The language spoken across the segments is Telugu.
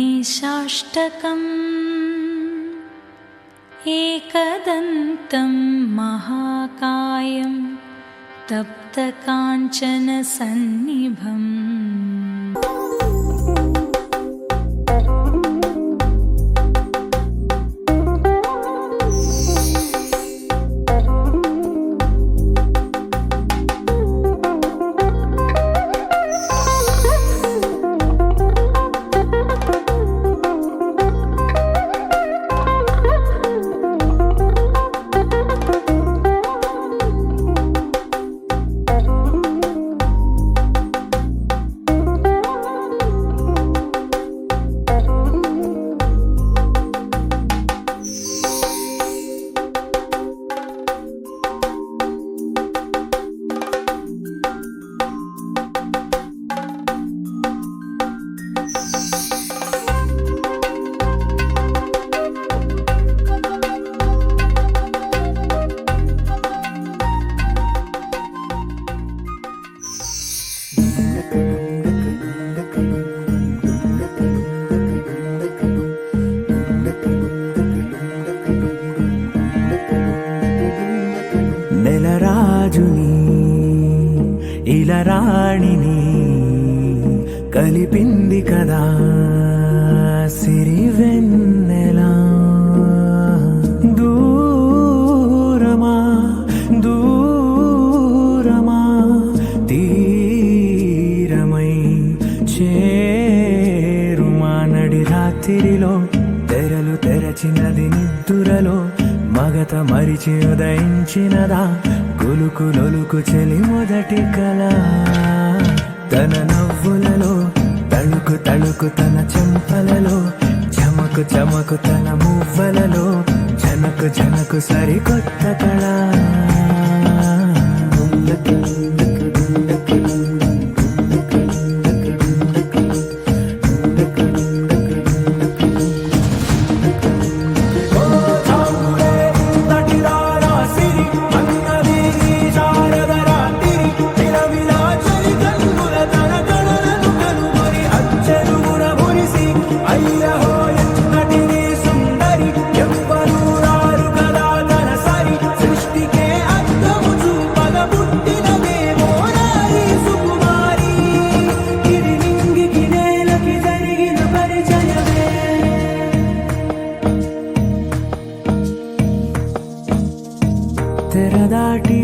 गणेशाष्टकम् एकदन्तं महाकायं तप्तकाञ्चनसन्निभम् నెలరాజుని ఇలరాణిని కలిపింది కదా సిరివెన్నెలా. దూరమా దూరమా తీరమై చేరుమా నడి రాత్రిలో తెరలు తెరచినది నిద్దురలో మగత మరిచి ఉదయించినదా కులుకులొలుకు చెలి మొదటి కళ. తన నవ్వులలో తళుకు తళుకు తన చెంపలలో చమకు చమకు తన మువ్వలలో జనకు జనకు సరికొత్త కళ. తెరదాటి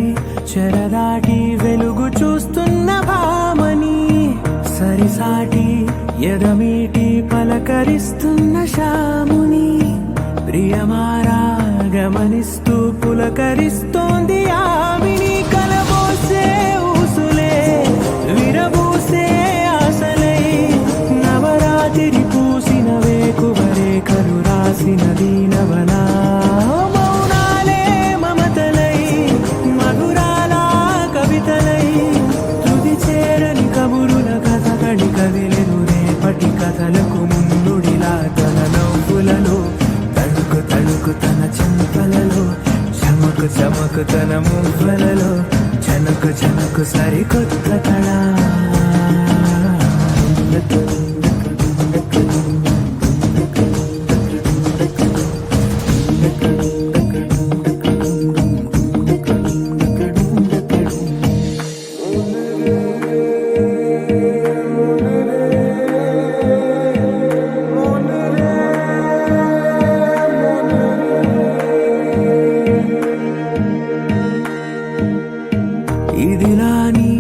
చెరదాటి వెలుగు చూస్తున్న భామని సరిసాటి ఎదమీటి పలకరిస్తున్న శాముని ప్రియమారా గమనిస్తూ పులకరిస్తోంది ఆవిని. కలబోసే ఊసులే విరబూసే ఆశలై నవరాత్రి పూసిన వేకువరే కలు రాసిన దీనవనా. కదిలెను రేపటి కథలకు ముందుడిలా తన నవ్వులలో తడుకు తడుకు తన చెంపలలో చమకు చమకు తన మువ్వలలో జనకు జనకు సరికొత్త కళ. ఇదిలాని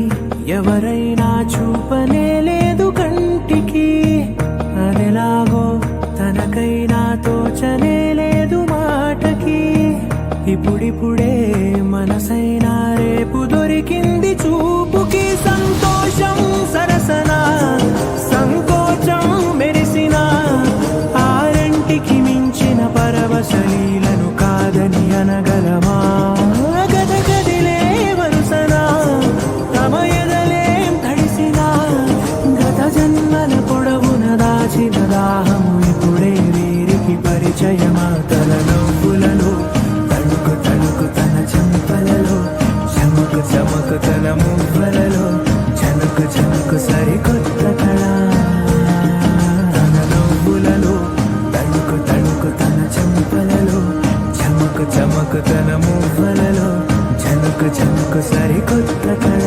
ఎవరైనా చూపనే లేదు కంటికి, అదెలాగో తనకైనా తోచనే లేదు మాటకి. ఇప్పుడిప్పుడే మనసైనా రేపు దొరికింది చూపుకి. సంతోషం సరసన సంకోచం మెరిసిన ఆరంటికి మించిన పరవశలీలను కాదని అనగలమా. గదగదిలే వరుసన తమ ఎదలేం తడిసిన గత జన్మల పొడవున దాచిన దాహము ఇప్పుడే వీరికి పరిచయం. పరిచయమా తన నవ్వులలో తణుకు తణుకు తన చెంపలలో చమకు చమకు తన మువ్వలలో చనుకు చనుకు సరికొత్త కళ తన నవ్వులలో తణుకు తణుకు తన చెంపలలో చమకు చమకు తన మువ్వలలో చనుకు చనుకు సరికొత్త కళ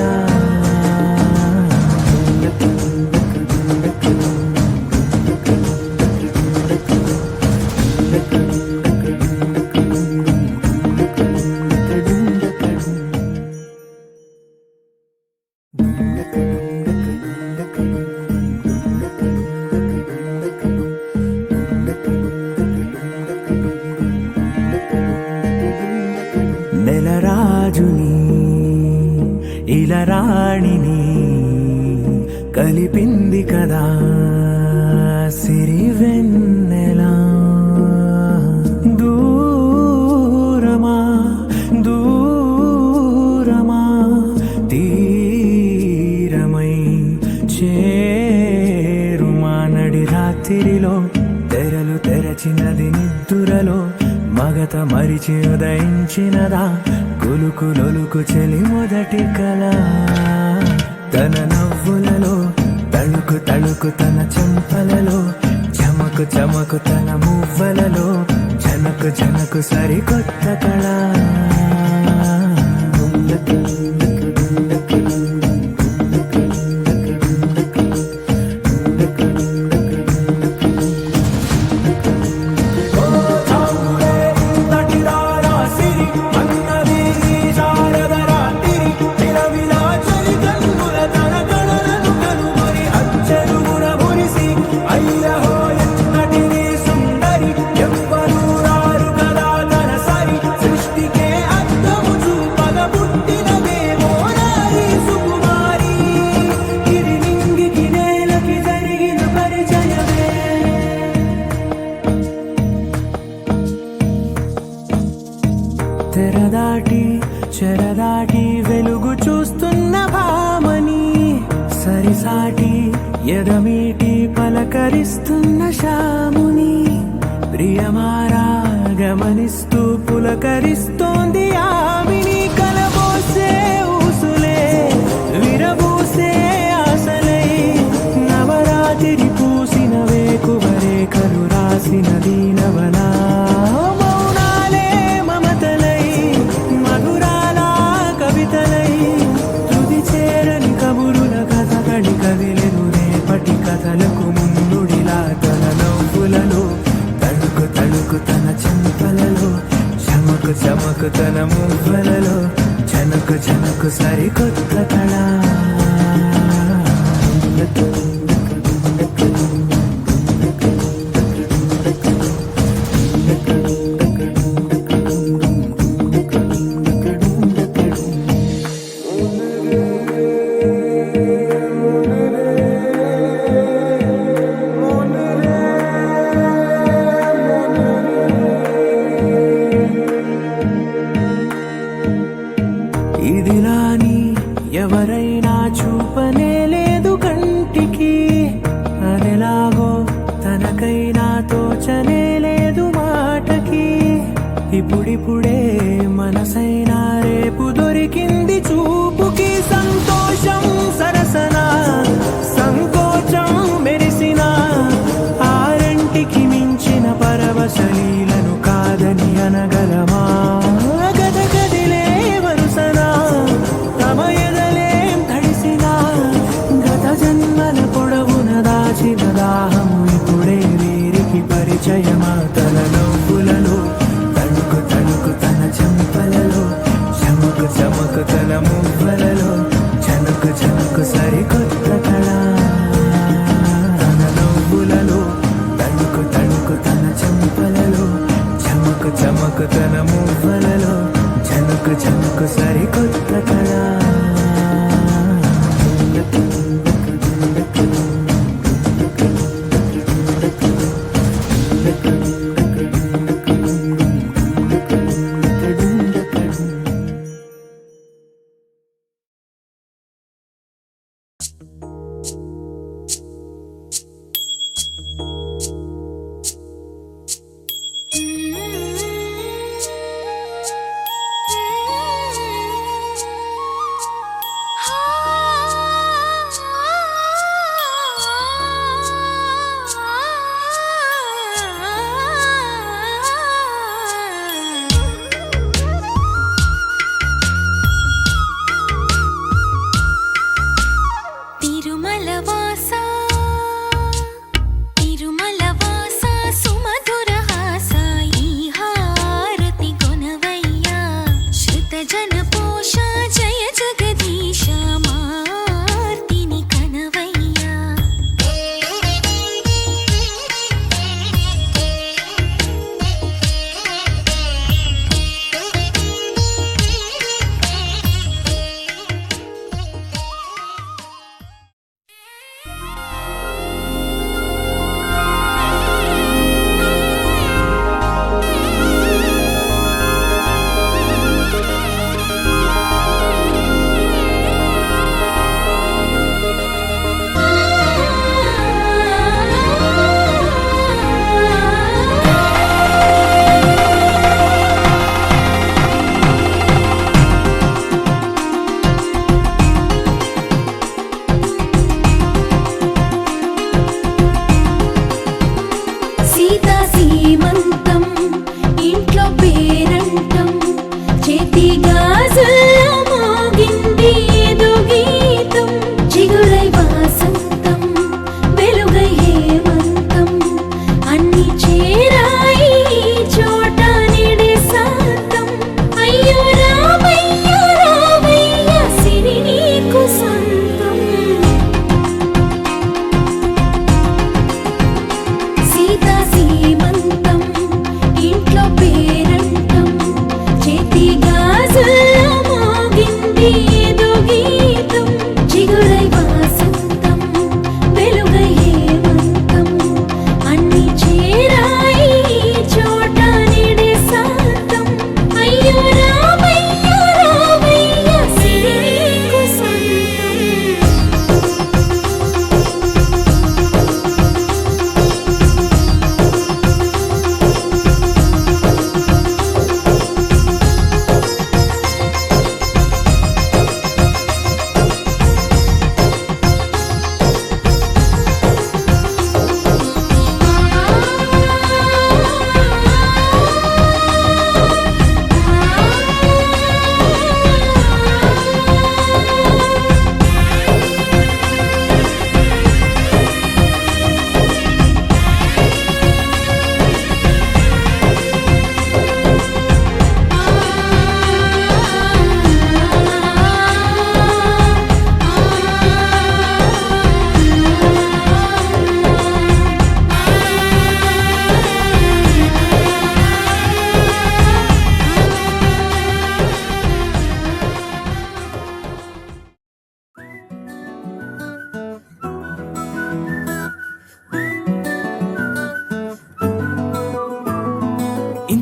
నెలరాజుని ఇలరాణిని కలిపింది కదా సిరివెన్నెలా దూరమా దూరమా తీరమై చేరుమా నడి రాత్రిలో తెరలు తెరచినది నిద్దురలో మగత మరిచి ఉదయించినదా కులుకులొలుకు చెలి మొదటి కళ తన నవ్వులలో తళుకు తళుకు తన చెంపలలో చమకు చమకు తన మువ్వలలో జనకు జనకు సరికొత్త కళ తెరదాటి చెరదాటి వెలుగు చూస్తున్న భామని సరిసాటి ఎదమీటి పలకరిస్తున్న శాముని ప్రియమారా గమనిస్తూ పులకరిస్తోంది ఆవిని కలబోసే ఊసులే విరబూసే ఆశలై నవరాత్రి పూసిన వేకువరేఖలు రాసిన దీనవలా కథలకు ముందుడిలా తన నవ్వులలో తణుకు తణుకు తన చెంపలలో చమకు చమకు తన మువ్వలలో చనుకు చనుకు సరికొత్త కళ ఇదిలాని ఎవరైనా చూపనే లేదు కంటికి అదెలాగో తనకైనా తోచనే లేదు మాటకి ఇప్పుడిప్పుడే మనసైనా రేపు దొరికింది చూపుకి సంతోషం సరసన సంకోచం మెరిసిన ఆరంటికి మించిన పరవశలీలను కాదని అనగలమా గదగదిలే వరుసనా తమ ఎదలేం తడిసినా గత జన్మల పొడవున దాచిన దాహము ఇప్పుడే వీరికి పరిచయమా తన నవ్వులలో తణుకు తణుకు తన చెంపలలో చమకు చమకు తన మువ్వలలో చనుకు చనుకు సరికొత్త కళ తన నవ్వులలో తణుకు తణుకు తన చెంపలలో చమకు చమకు తన మువ్వలలో చనుకు చనుకు సరికొత్త కళ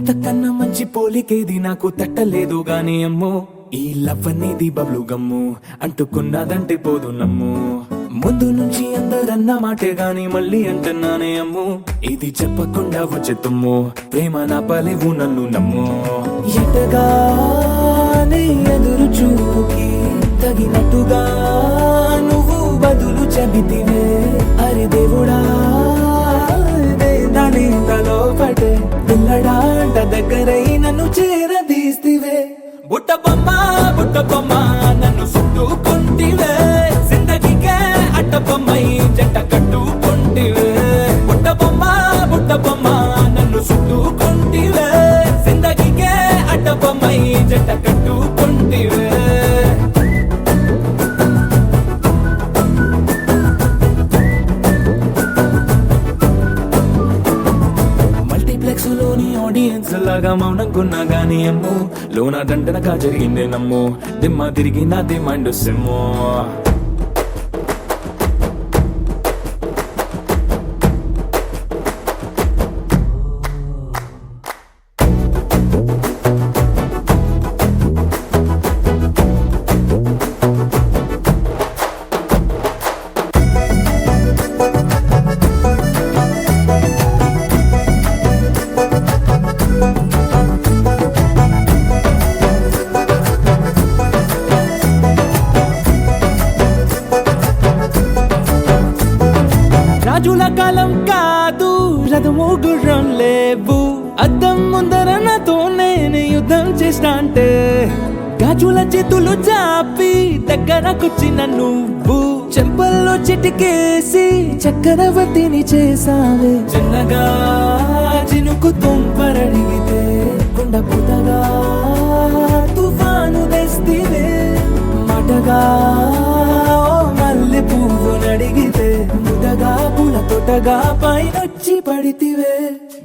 ఇంతకన్నా మంచి పోలికేది నాకు తట్టలేదు గాని అమ్మో, ఈ లవ్ అనేది బబ్లు గమ్ము, అంటుకున్నదంటే పోదు నమ్ము. ముందు నుంచి అందరన్న మాటే గాని మళ్ళీ అంటున్నానే అమ్ము, ఇది చెప్పకుండా వచ్చే తుమ్ము, ప్రేమ నా పలేవు నన్ను నమ్ము. ఎటగానే ఎదురు చూకి తగినట్టుగా నువ్వు బదులు చెబితివే, అరి దేవుడా దాని తలో పటే పిల్లడాంట దగ్గరై నన్ను చేరదీస్తివే. బుట్ట బొమ్మ నన్ను చుట్టుకుంటివే, జిందగీకే అట్ట బొమ్మై జంట కట్టుకుంటివే. బుట్ట బొమ్మ నన్ను చుట్టుకుంటివే, జిందగీకే అట్ట బొమ్మై జంట కట్టుకుంటివే. లోని ఆడియన్స్ లాగా మౌనంకున్నా గానీ అమ్ము, లోన దండనగా జరిగిందే నమ్ము, దిమ్మ తిరిగి నా దిమ్మండు సిమ్ము. రాజుల కాలం కాదు, రథము గుర్రం లేవు, అద్దం ముందర నాతో నేను యుద్ధం చేస్తా అంటే, గాజుల చేతులు చాపి దగ్గరకొచ్చిన నువ్వు, చెంపల్లో చిటికేసి చక్రవర్తిని చేసావే. చిన్నగా చినుకు తుంపరడిగితే కొండ పుటగా తుఫాను తెస్తివే, మాటగా మల్లె పువ్వు నడిగితే ముదగా పుల తొటగా పైనొచ్చి పడితివే.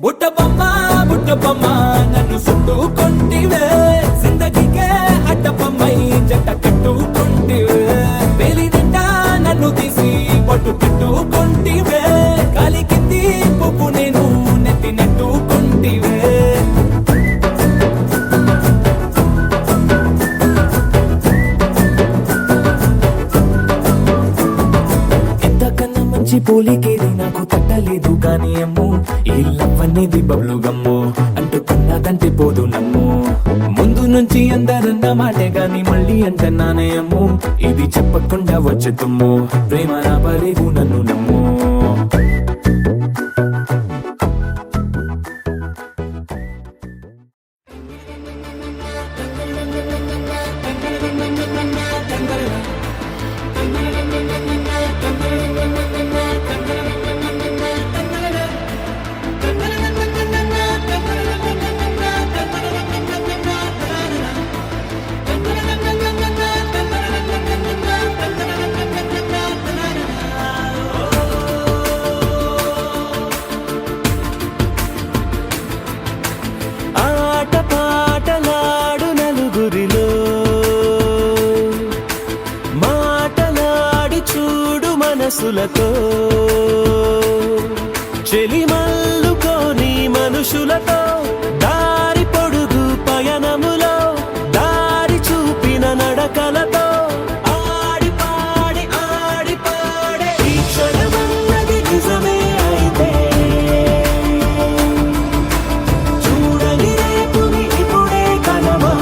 బుట్ట బొమ్మ నన్ను చుట్టుకుంటివే, జిందగీకే అట్ట బొమ్మై జంట కట్టుకుంటివే. వేలి నిండా నన్ను తీసి పట్టు పెట్టుకుంటివే, కాలి కింది పువ్వు నేను నెత్తి నెట్టుకుంటివే. పోలికేది నాకు తట్టలేదు గానీ అమ్ము, ఈ లవ్ అనేది బబ్లు గమ్ము, అంటుకున్నదంటే పోదు నమ్ము. ముందు నుంచి అందరన్న మాటే గాని మళ్ళీ అంటున్నానే అమ్ము, ఇది చెప్పకుండా వచ్చే తుమ్ము, ప్రేమ నా పలేవు నన్ను నమ్ము. మనసులతో చెలిమల్లుకోని మనుషులతో దారి పొడుగు పయనములో దారి చూపిన నడకలతో ఆడి పాడే ఈ క్షణమన్నది నిజమే అయితే చూడని రేపుని ఇప్పుడే కనమా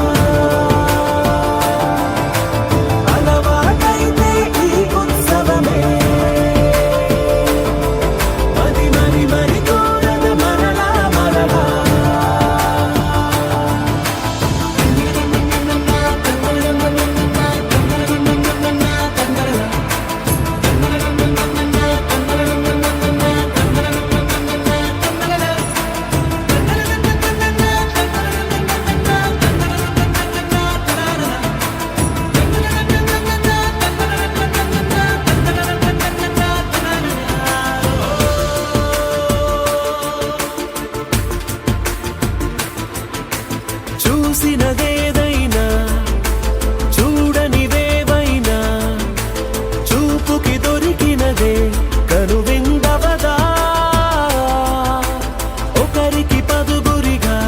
అలవాటైతే ఈ ఉత్సవమే మరి కోరద మరలా చూసినదేదైనా చూడనిదేవైనా చూపుకి దొరికినదే కనువిందవదా ఒకరికి పదుగురిగా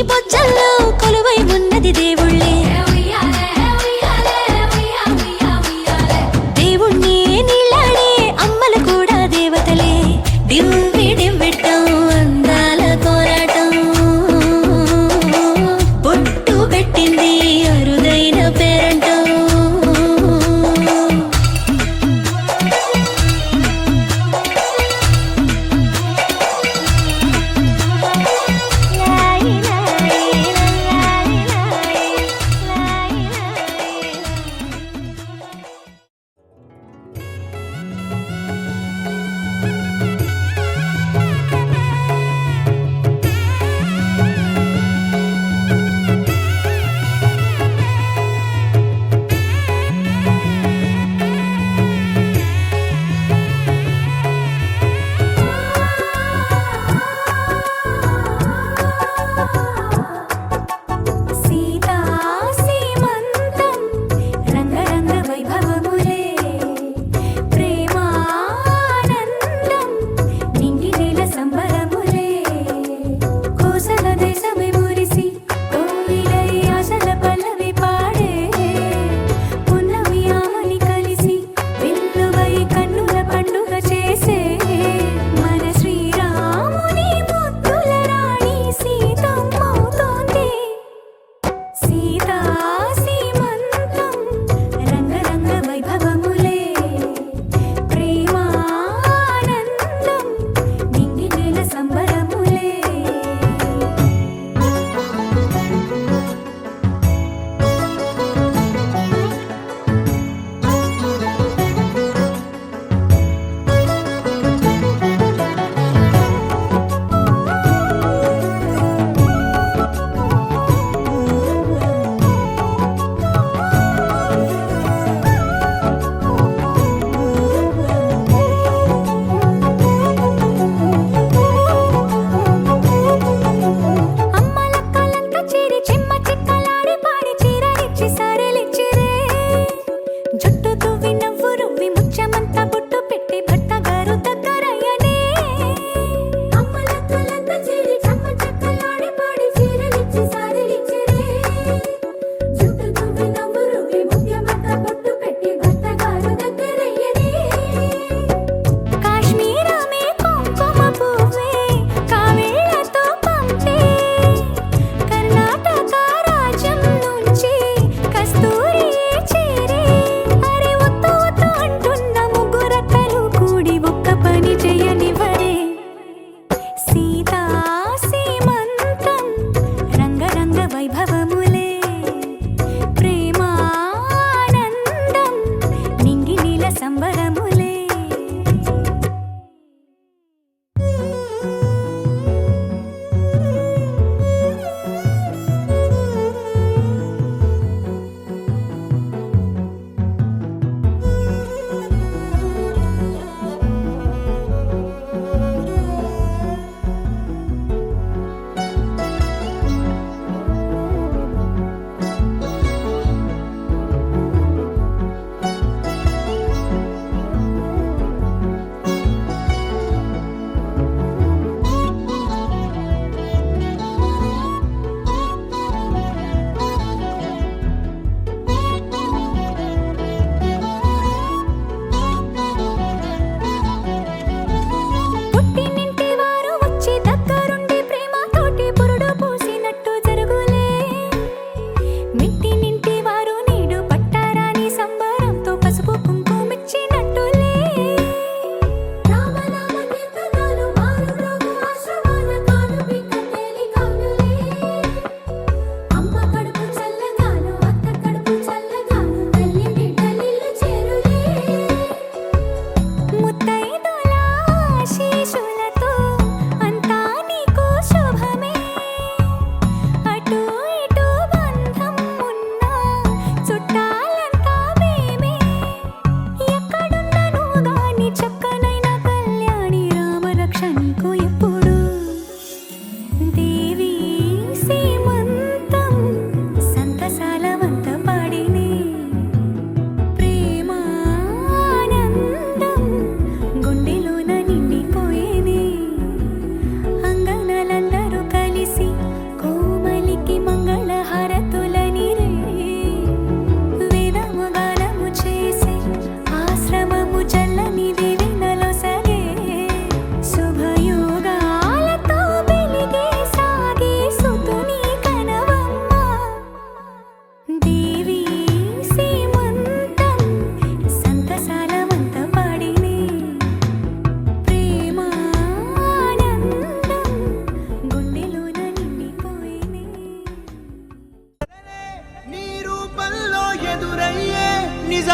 బొజ్జల్లో కొలువై ఉన్నది దేవుళ్ళే దేవుణ్ణి నీళ్ళాడే అమ్మలు కూడా దేవతలే డివ్వి డివ్విట్టం అందాల కోరాటం బొట్టు పెట్టింది అరుదైన పేరంటం లాయి లాయి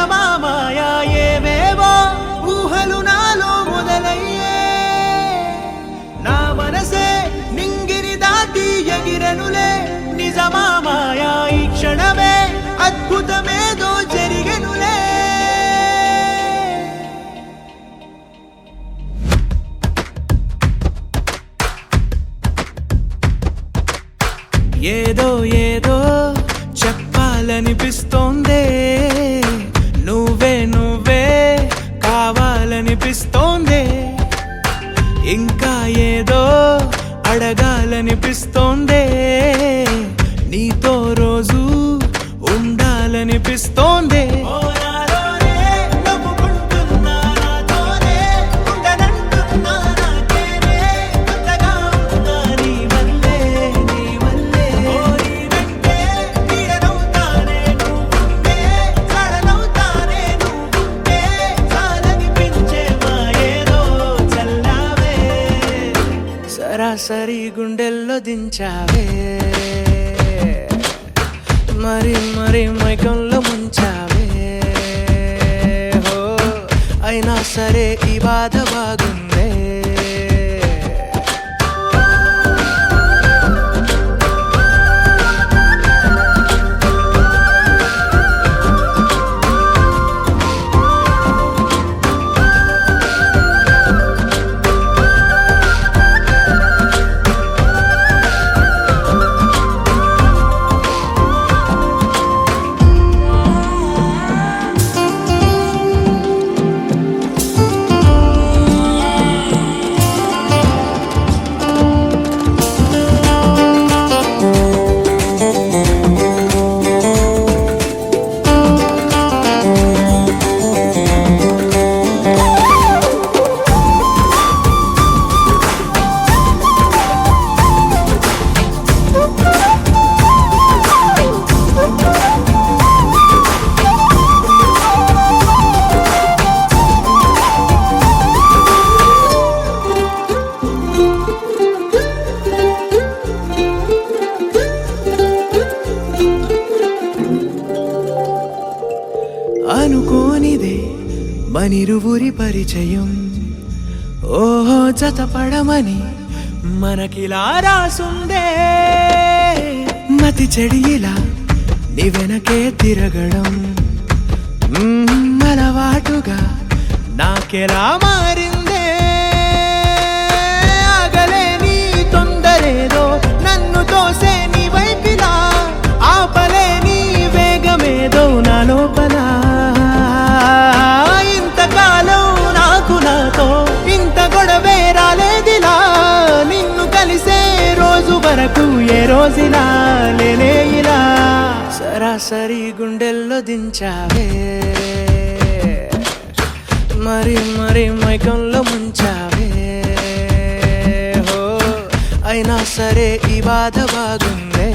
నిజమా మాయా ఏవేవో ఊహలు నాలో మొదలయ్యే నా మనసే నింగిని దాటి ఎగిరెనులే నిజమా మాయా ఈ క్షణమే అద్భుతమేదో జరిగెనులే ఏదో ఏదో చెప్పాలనిపిస్తోందే నువ్వే నువ్వే కావాలనిపిస్తోందే ఇంకా ఏదో అడగాలనిపిస్తోందే నీతో రోజు ఉండాలనిపిస్తోందే సరాసరి గుండెల్లో దించావే మరి మరి మైకంలో ముంచావే హో అయినా సరే ఈ బాధ బాగుందే అనుకోనిదే మనిరువురి పరిచయం ఓహో జతపడమని మనకిలా రాసుందే మతి చెడిలా నీ వెనకే తిరగడం అలవాటుగా నాకెలా మారిందే ఆగలేని తొందరేదో నన్ను తోసే నీ వైపిలా ఆపలేని వేగమేదో నా లోపల ఇంతకాలం నాకు నాతో ఇంత గొడవే రాలేదిలా నిన్ను కలిసే రోజు వరకు ఏ రోజులా లేనే ఇలా సరాసరి గుండెల్లో దించావే మరి మరి మైకంలో ముంచావే హో అయినా సరే ఈ బాధ బాగుందే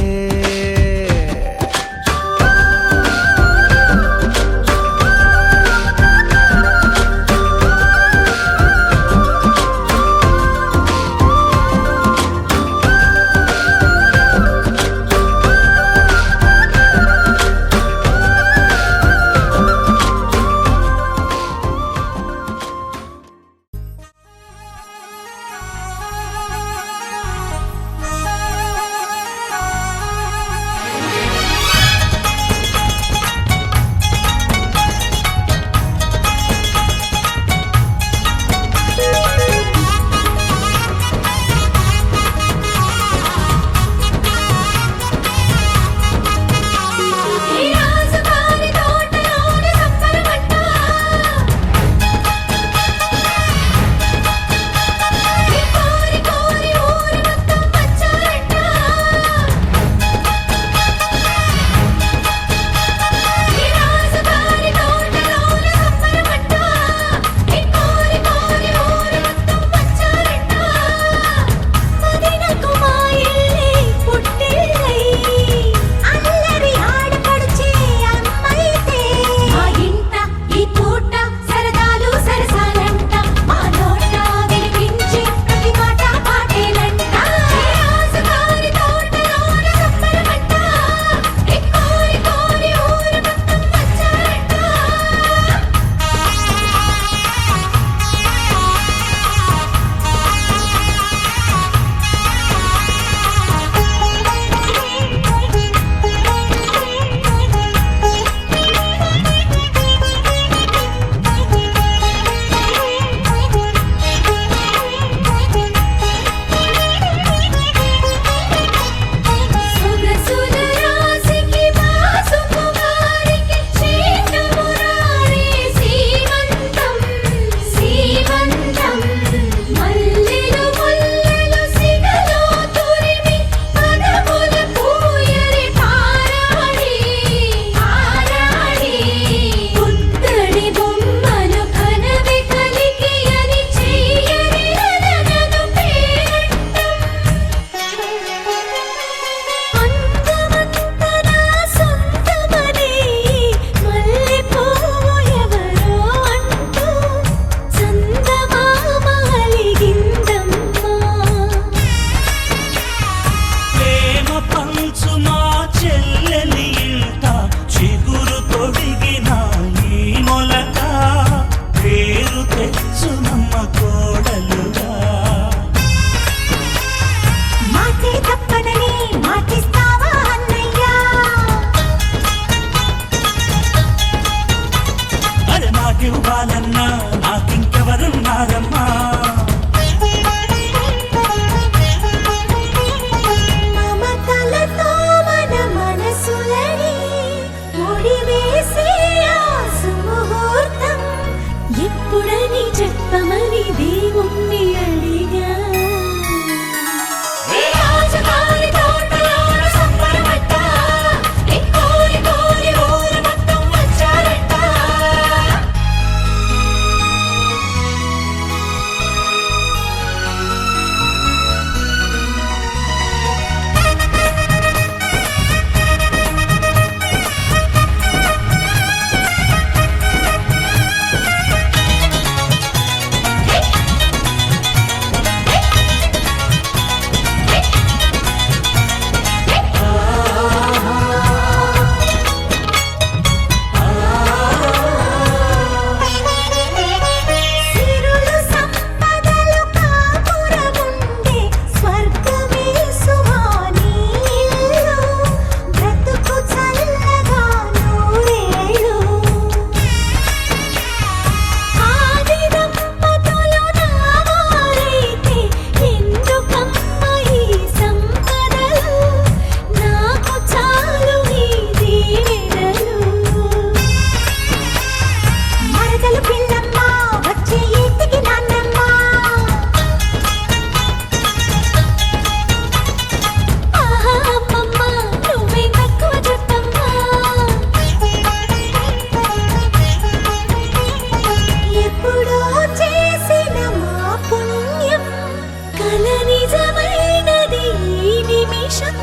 ఆవేశం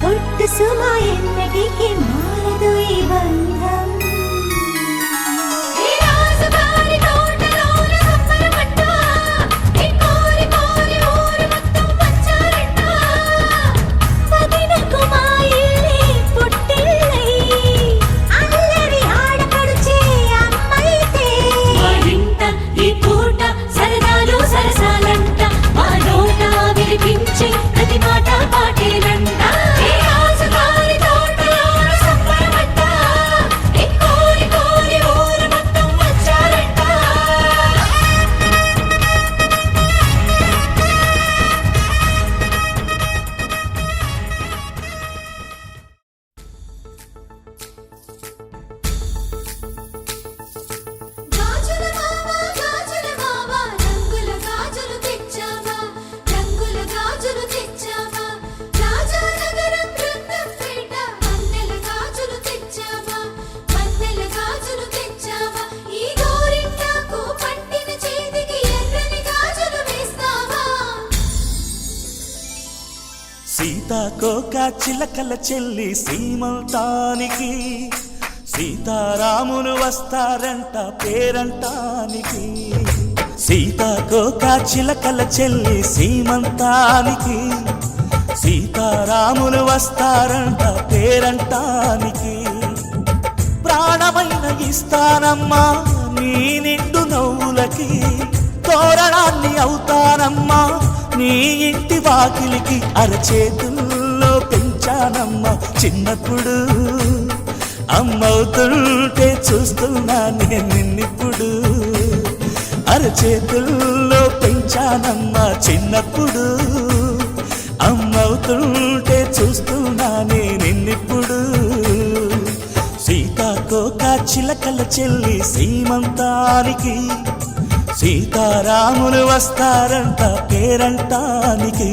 ఒట్టు సుమా ఎన్నటికి మారదు ఈ బంధం ప్రతి మాట పాటేనంట సీతాకోక చిలకల చెల్లి సీమంతానికి సీతారాములు వస్తారంట పేరంటానికి సీతాకోక చిలకల చెల్లి సీమంతానికి సీతారాములు వస్తారంట పేరంటానికి ప్రాణమైన ఇస్తానమ్మా నీ నిండు నవ్వులకి తోరణాన్ని అవుతానమ్మా నీ ఇంటి వాకిలికి అరచేతుల్లో పెంచానమ్మ చిన్నప్పుడు అమ్మవుతుంటే చూస్తున్నా నేను నిన్నిప్పుడు అరచేతుల్లో పెంచానమ్మ చిన్నప్పుడు అమ్మవుతుంటే చూస్తున్నా నేను నిన్నిప్పుడు సీతాకోక చిలకల చెల్లి సీమంతానికి సీతారాములు వస్తారంట పేరంటానికి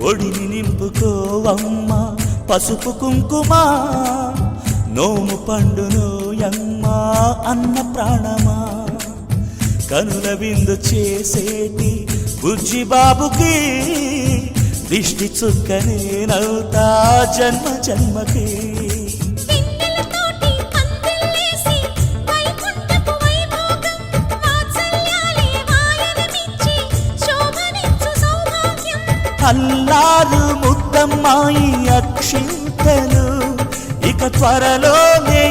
ఒడిని నింపుకోవమ్మ పసుపు కుంకుమ నోము పండును యమ్మ అన్న ప్రాణమా కనుల విందు చేసేటి బుజ్జి బాబుకి దిష్టి చుక్కనేనవుతా జన్మ జన్మకి అల్లారు ముద్దమ్మాయి అక్షింతలు ఇక త్వరలోనే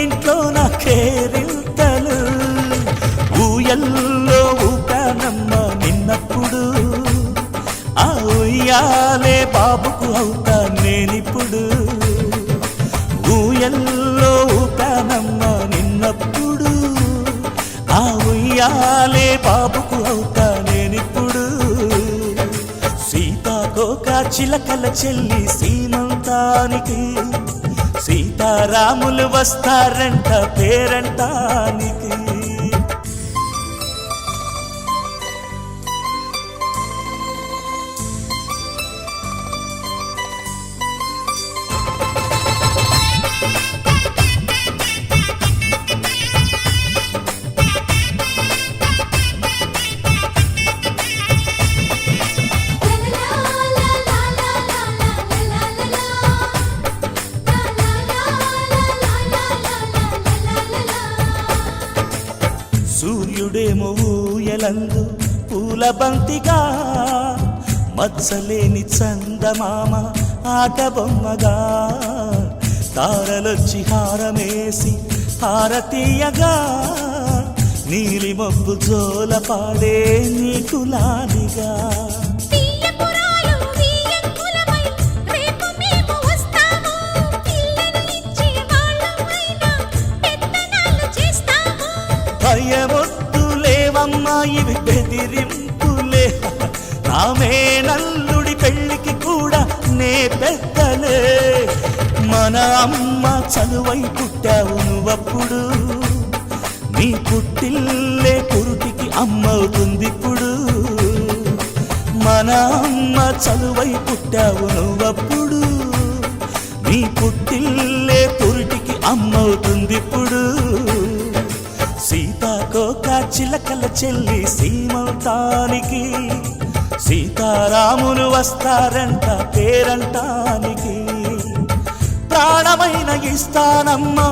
ఇంట్లో నా కేరింతలు ఊయల్లో ఊపానమ్మ నిన్నప్పుడు ఆ ఉయ్యాలే బాబుకు అవుతా నేనిప్పుడు ఊయల్లో ఊపానమ్మ నిన్నప్పుడు ఆ ఉయ్యాలే బాబుకు అవుతా నేనిప్పుడు సీతాకోక చిలకల చెల్లి సీమంతానికి సీతారాములు వస్తారంట పేరంటానికి సూర్యుడేమో ఊయలందు పూల బంతిగా మచ్చలేని చందమామ ఆట బొమ్మగా తారలొచ్చి హారమేసి హారతీయగా నీలి మబ్బు జోల పాడే నీకు లాలిగా మన అమ్మ చలువై పుట్టావు నువ్వప్పుడు నీ పుట్టిల్లే పురుటికి అమ్మవుతుందిప్పుడు మన అమ్మ చలువై పుట్టావు నువ్వప్పుడు నీ పుట్టిల్లే పురుటికి అమ్మవుతుందిప్పుడు సీతాకోక చిలకల చెల్లి సీమంతానికి సీతారాములు వస్తారంట పేరంటానికి ప్రాణమైన ఇస్తానమ్మా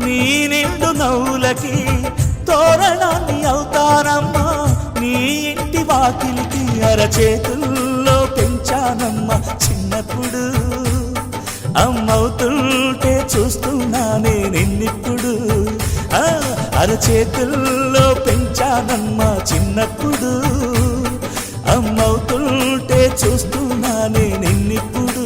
నీ నిండు నవ్వులకి తోరణాన్ని అవుతానమ్మా నీ ఇంటి వాకిలికి అరచేతుల్లో పెంచానమ్మా చిన్నప్పుడు అమ్మవుతుంటే చూస్తున్నానే నిన్నిప్పుడు అరచేతుల్లో పెంచానమ్మా చిన్నప్పుడు అమ్మవుతుంటే చూస్తున్నానే నిన్నిప్పుడు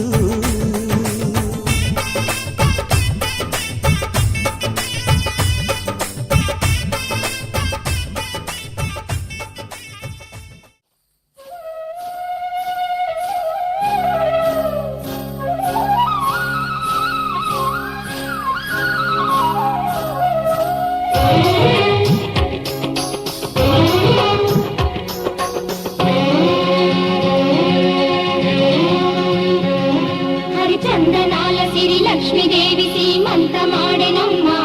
హరిచందనాల సిరి లక్ష్మీదేవి సీమంతమాడెనమ్మా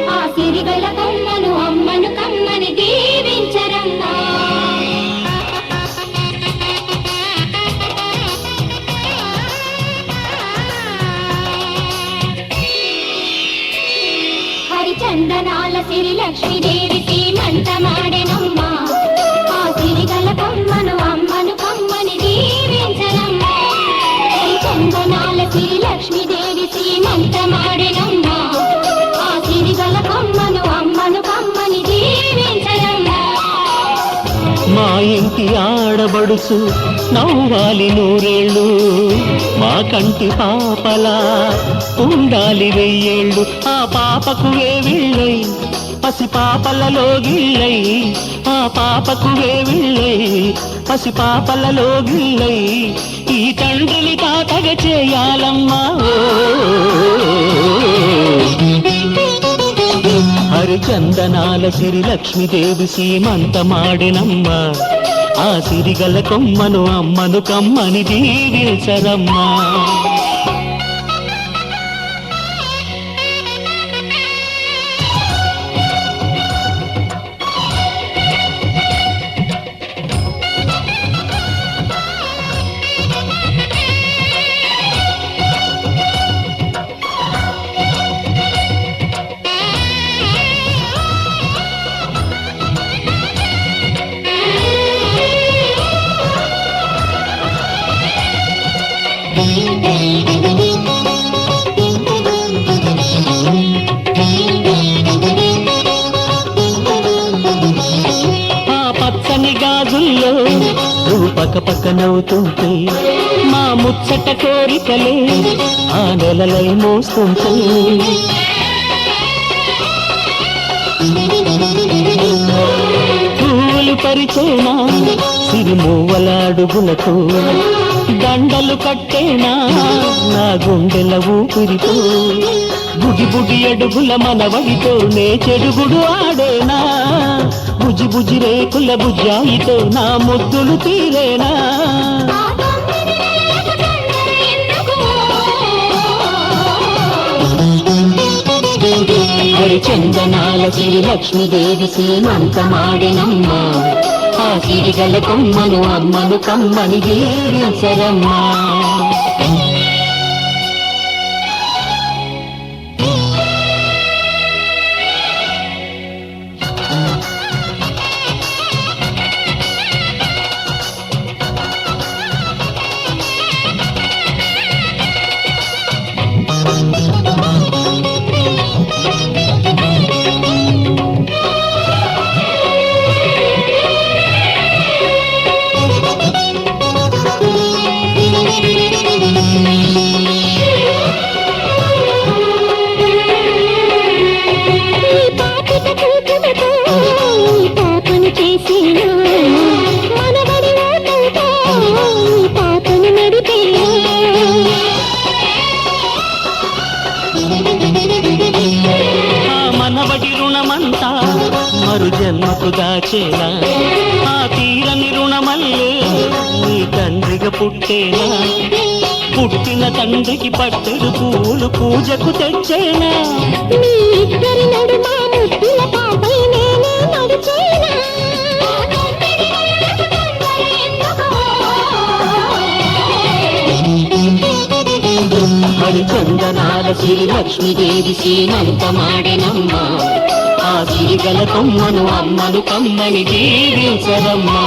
ఆ సిరిగల కొమ్మను అమ్మను కమ్మని దీవించరమ్మా హరిచందనాల సిరి లక్ష్మీదేవి సీమంతమాడెనమ్మా ఆ సిరిగల కొమ్మను అమ్మను కమ్మని దీవించరమ్మా చందనాల సిరి లక్ష్మీదేవి సీమంతమాడెనమ్మా ఆ సిరిగల కొమ్మను అమ్మను కమ్మని దీవించరమ్మా మా ఇంటి ఆడబడుచు నవ్వాలి నూరేళ్ళు మా కంటి పాపలా ఉండాలి వెయ్యేళ్ళు ఆ పాపకు వేవిళ్ళై పసి పాపలలో గిళ్ళై ఆ పాపకు వేవిళ్ళై పసి పాపలలో గిళ్ళై ఈ తండ్రిని తాతగ చేయాలమ్మా హరిచందనాల సిరి లక్ష్మీదేవి సీమంతమాడినమ్మా ఆ సిరిగల కొమ్మను అమ్మను కమ్మని దీవించరమ్మా గాజుల్లో నువ్వు పక్క పక్క నవ్వుతుంటే మా ముచ్చట కోరికలే ఆ నెలలై మోస్తుంటే పూలు పరిచేనా సిరిమూవల అడుగులకు దండలు కట్టేనా నా గుండెల ఊపిరితో బుడి బుడి అడుగుల మనవడితో నే చెడుగుడు ఆడేనా బుజి బుజి రేకుల బుజ్జాయితో నా ముద్దులు తీరేనా హరిచందనాల సిరి లక్ష్మీదేవి సీమంతమాడినమ్మా ఆ సిరిగల కొమ్మను అమ్మను కమ్మని దీవించరమ్మా ఆ మనవడి రుణమంతా మరు జన్మకు దాచేనా, ఆ తీరని రుణమల్లే నీ తండ్రిగా పుట్టేనా, పుట్టిన తండ్రికి పట్టెడు పూలు పూజకు తెచ్చేనా, మీ ఇద్దరి నడుమ ముద్దుల పాపై నేనే నడిచేనా. హరిచందనాల శ్రీ లక్ష్మీదేవి సీమంతమాడెనమ్మా, ఆ సిరిగల కొమ్మను అమ్మను కమ్మని దీవించరమ్మా.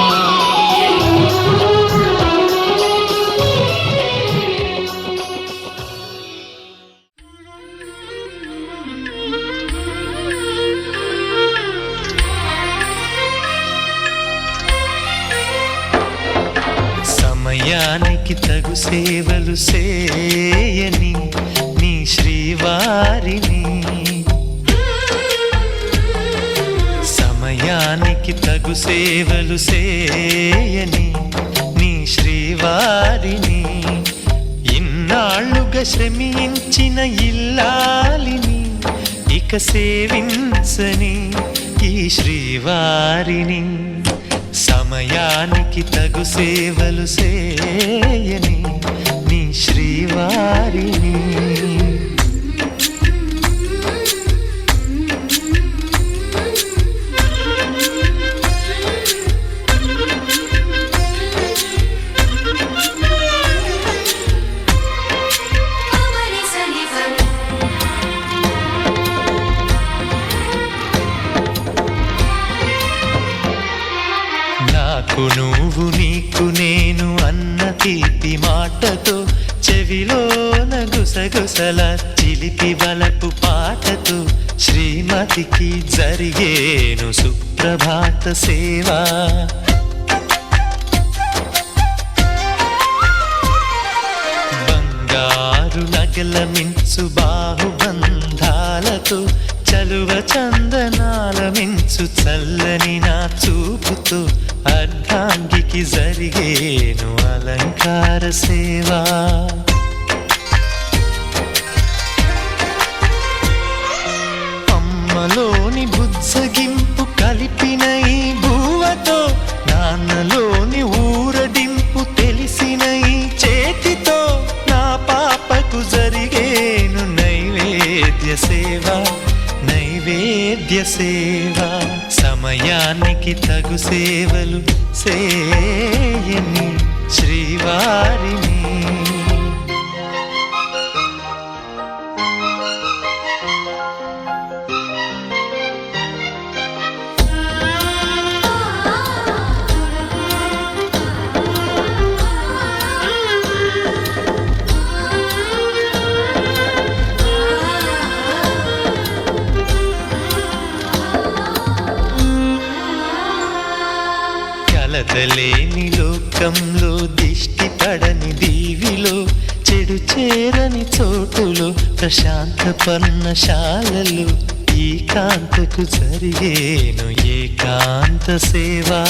సమయానికి తగు సేవలు చేయని నీ శ్రీవారిని, సమయానికి తగు సేవలు చేయని నీ శ్రీవారిని, ఇన్నాళ్ళుగా శ్రమించిన ఇల్లాలిని ఇక సేవించని ఈ శ్రీవారిని, సమయానికి తగు సేవలు చేయని నీ శ్రీవారిని. నాకు నువ్వు నీకు నేను అన్న తీపి మాటతో, చెవిలోన గుసగుసల చిలిపి వలపు పాటతో, శ్రీమతికి జరిగేను సుప్రభాత సేవా. బంగారు నగల మించు బాహుబంధాలతో, చలువ చందనాల మించు చల్లని నా చూపుతో, అర్ధాంగికి జరిగేను అలంకార సేవా. అమ్మలోని బుజ్జగింపు కలిపిన ఈ భూవతో, నాన్నలోని ఊరడింపు తెలిసిన ఈ చేతితో, నా పాపకు జరిగేను నైవేద్య సేవా, నైవేద్య సేవా. సమయానికి తగు సేవలు చేయని శ్రీవారిని. కలతలేని లోకంలో, దిష్టి పడని దీవిలో, చెడు చేరని చోటులో, ప్రశాంత పర్ణశాలలో, ఈ కాంతకు జరిగేను ఏకాంత సేవా.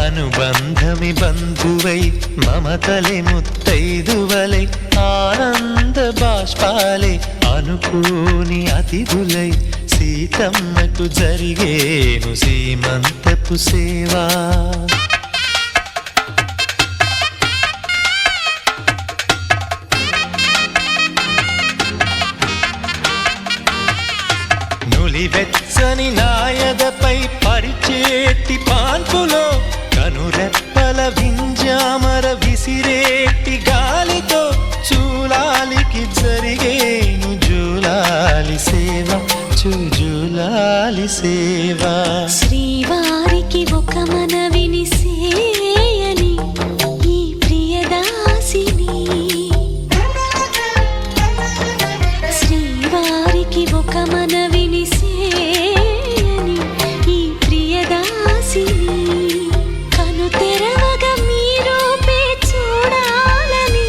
అనుబంధమి బంధువై, మమతలే ముత్తైదువలై, ఆనంద బాష్పాలే అనుకోని అతిథులై, సీతమ్మకు జరిగేను సీమంతపు సేవా. నులివెచ్చని నాయదపై పరిచేటి పాన్పులో, కనురెప్పల వింజామర విసిరేటి గాలితో, చూలాలికి జరిగేను జూలాలి సేవ, జూలాలి సేవ. శ్రీవారికి ఒక మనవిని సేయని ఈ ప్రియదాసిని, శ్రీవారికి ఒక మనవిని సేయని ఈ ప్రియదాసిని, కను తెరవగా మీ రూపే చూడాలని,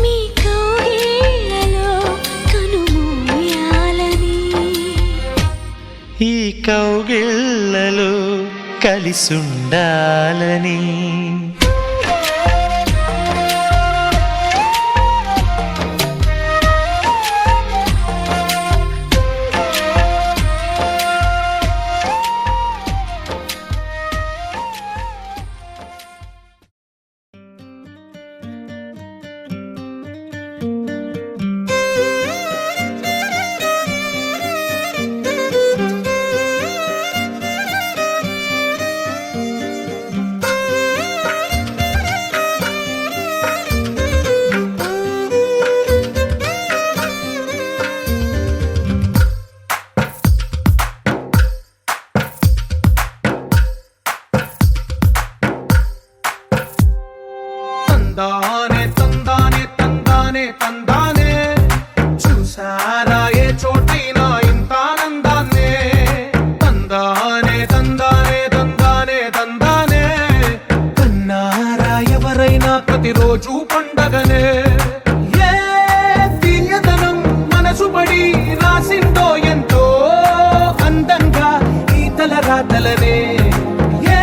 మీ కౌగిళ్ళలో కనుమూయాలని, ఈ కౌగిళ్ళలో కలిసుండాలని. తందానే తందానే తందానే తందానే చూసారా ఏ చోటైనా ఇంత ఆనందాన్నే తందానే తందానే తందానే తందానే కన్నారా ఎవరైనా ప్రతిరోజు పండగనే ఏ తీయదనం మనసు పడి రాసిందో ఎంతో అందంగా ఈ తల రాతలనే ఏ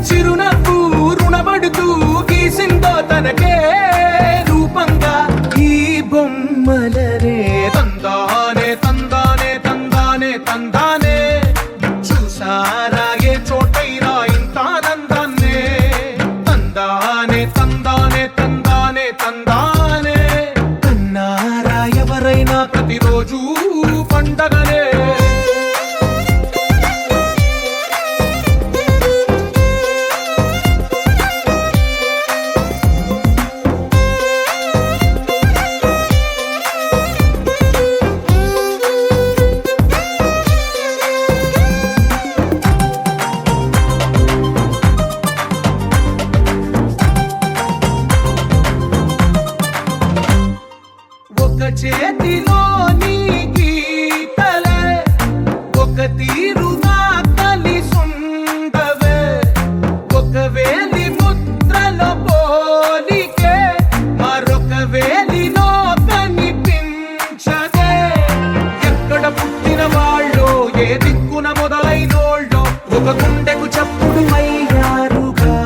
చిరునవ్వు రుణపడుతూ గీసిందో తనకే రూపంగా ఈ బొమ్మలనే తందానే తందానే తందానే తందానే చూసారా ఏ చోటైనా ఇంత ఆనందాన్నే తందానే తందానే తందానే తందానే కన్నారా ఎవరైనా ప్రతిరోజు పండగనే. ఒక చేతిలో నీ గీతలే ఒక తీరుగా కలిసుండవే ఒక వేలి ముద్రలో పోలికే మరొక వేలిలో కనిపించదే ఎక్కడ పుట్టిన వాళ్ళో ఏ దిక్కున మొదలైనోళ్ళో ఒక గుండెకు చప్పుడు అయ్యారుగా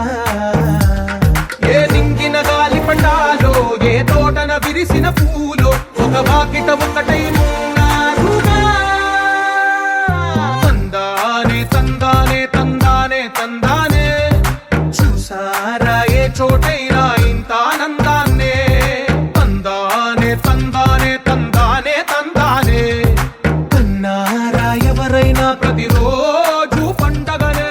ఏ దింగిన గాలి పటాలో ఏ తోటన విరిసిన పూలో ఒక వాకిట ఒకటై ఉన్నారుగా తందానే తందానే తందానే తందానే చూసారా ఏ చోటైనా ఇంత ఆనందాన్నే తందానే తందానే తందానే తందానే కన్నారా ఎవరైనా ప్రతిరోజు పండగనే.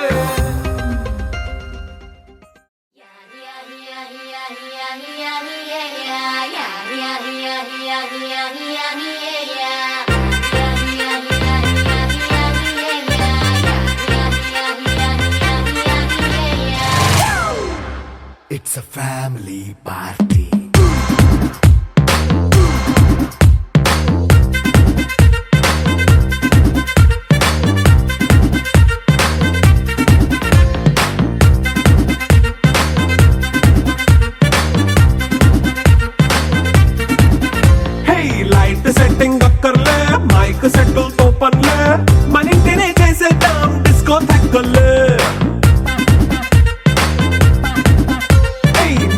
It's a family party. Hey, light setting అక్కర్లే మైక్ సెట్టుల్ తో పనులే మన ఇంటినే చేసేద్దాం డిస్కో థెక్కలే.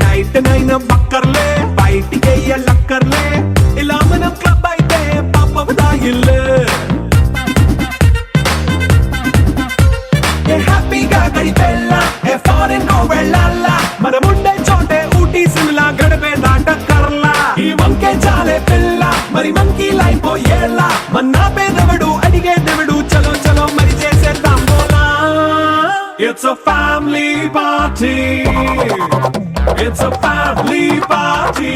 నైట్ నైన్ బక్కర్లే బయటికి లక్కర్లే ఇలా మనం క్లబ్ అయితే పాపదాయిల్లే హ్యాపీగా గడిపెల్లా ఏ ఫారెన్ నో వెళ్ళాలా మనముండే చోటే ఊటీ సిమ్లా గడిపే దాటక్కర్లా ఈ వంకే చాలే పిల్ల మరి మంకీ లైఫ్ ఏళ్ళ మన్నా పేదవడు అడిగేదెవడు చలో చలో మరి చేసేద్దాం బోలా. It's a family party. It's a family party.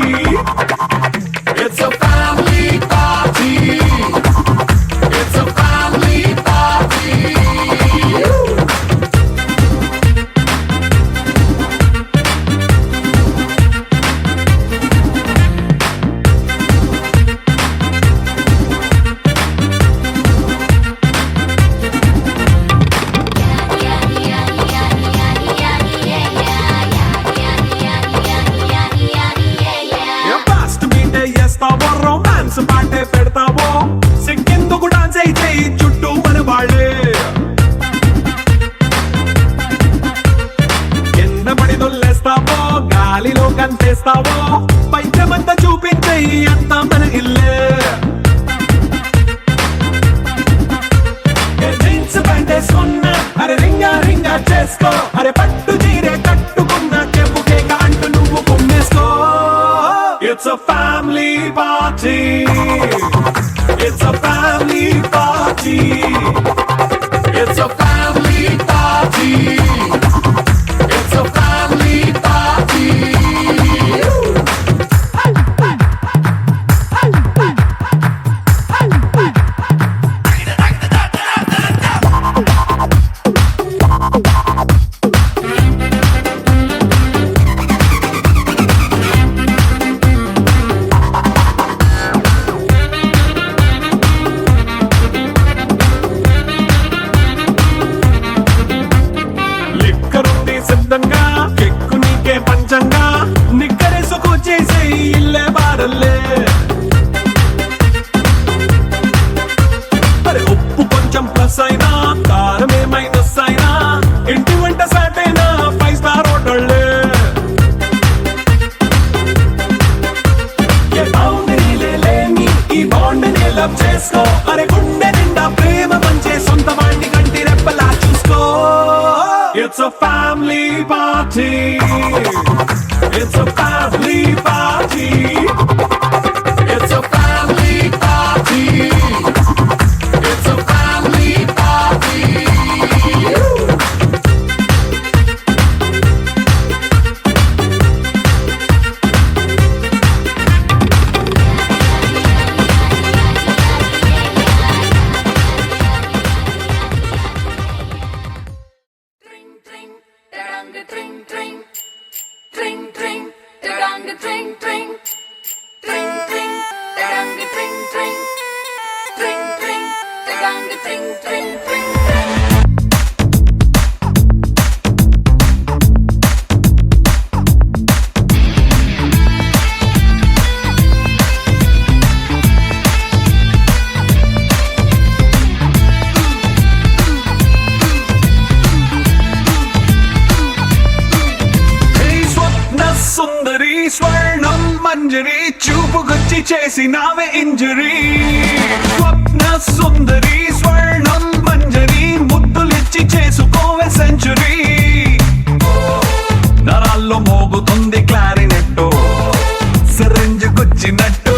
It's a family party. It's a family party. గంతేస్తావో పైచమంతా చూపించేయి అంతా మన ఇల్లే జీన్స్ ప్యాంట్ వేసుకున్నా అరే రింగా రింగా చేసుకో అరే పట్టు చీరే కట్టుకున్నా చెప్పు కేక అంటూ నువ్వు కుమ్మేసుకో It's a family party It's a family party It's a family party It's a family party లిక్కరుంది సిద్ధంగా కెక్కు నీకే పంచంగా నిక్కరేసుకు చేసే ఇల్లే బారల్లే అరే ఉప్పు కొంచెం ప్లస్ అయినా కారమే మైనస్ అయినా ఇంటి వంట సాటైనా 5 స్టార్ హోటళ్ళే ఏ బౌండరీలే లేని ఈ బాండ్ని లవ్ చేసుకో అరే గుండె నిండా ప్రేమ పంచే సొంత వాణ్ణి కంటి రెప్పలా చూసుకో It's a family party It's a family party It's a family party It's a family party సుందరి స్వర్ణం మంజరి చూపుకొచ్చి చేసినావే ఇంజరీ స్వప్న సుందరి స్వర్ణం మంజరి ముద్దులిచ్చి చేసుకోవే సెంచురీ నరాల్లో మోగుతుంది క్లారినెట్టు సిరంజుకొచ్చినట్టు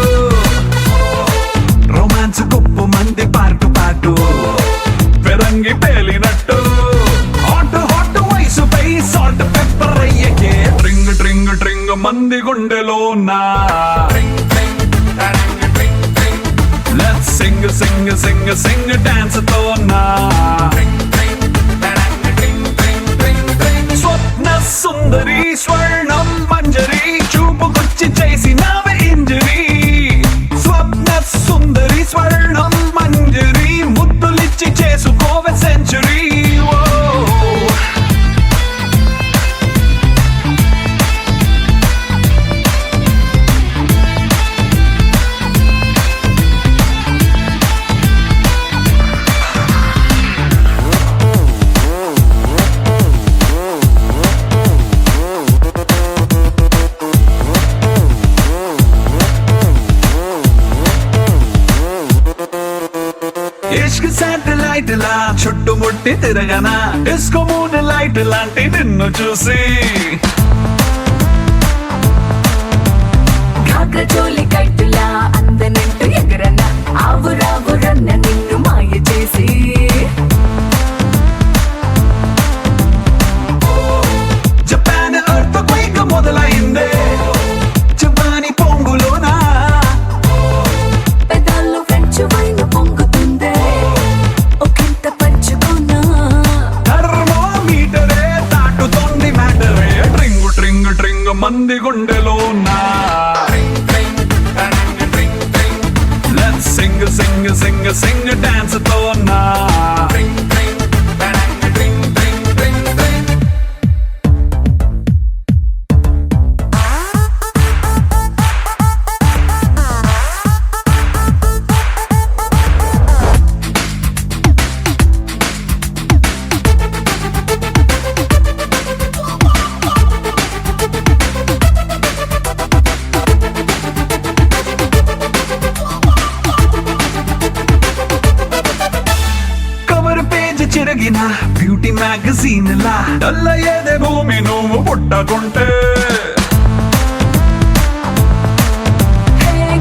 రొమాన్స్ కుప్పు మంది పాటు పాటు పెరంగి పేలినట్టు హాట్ హాట్ వయసుపై సాల్ట్ పెప్పర్ అయ్యకే ట్రింగ్ ట్రింగ్ ట్రింగ్ మంది గుండెలో నా Let's sing sing sing sing dance తో నా స్వప్న సుందరి స్వర్ణం మంజరి చూపుకొచ్చి చేసినావే ఇంజరీ స్వప్న సుందరి స్వర్ణం మంజరి ముద్దులిచ్చి చేసుకోవే సెంచురీ ఇష్క్ శాటిలైట్ లా చుట్టుముట్టి తిరగనా డిస్కో మూన్ లైట్ లాంటి నిన్ను చూసి కాకచోలి కట్టులా అందనంటూ ఎగరన ఆవురావురన్న నిన్ను మాయ చేసి జపాన్ ఎర్త్ క్వేక్ మొదలైందే జపాని పొంగులోనా పెదాల్లో ఫ్రెంచ్ వైన్ పొంగుతుందే ఒకంత పంచుకున్నా థర్మోమీటరే దాటుతోంది మ్యాటరే ట్రింగు ట్రింగు ట్రింగు మంది గుండెలో నా Let's sing sing sing sing dance తో నా డల్లయ్యేదే భూమి నువ్వు పుట్టకుంటే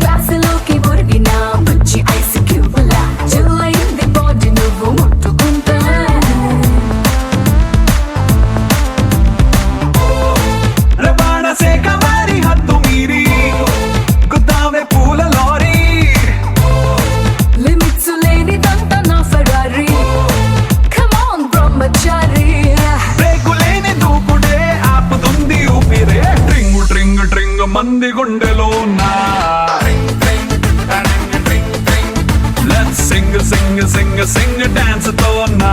గ్లాసులోకి ఒరిగిన మంచి ఐస్ క్యూబ్లా చిల్లయింది బాడీ నువ్వు ముట్టుకుంటా రవాణా శాఖ వారి హద్దు మీరి గుద్దామే పూల లారీ లిమిట్స్ లేనిదంతా నా ఫెరారీ కమ్ ఆన్ బ్రహ్మచారి బ్రేకులేని దూకుడే ఆపుతుంది ఊపిరే ట్రింగు ట్రింగు ట్రింగు మంది గుండెలో నా Let's sing, sing, sing, sing, dance తో నా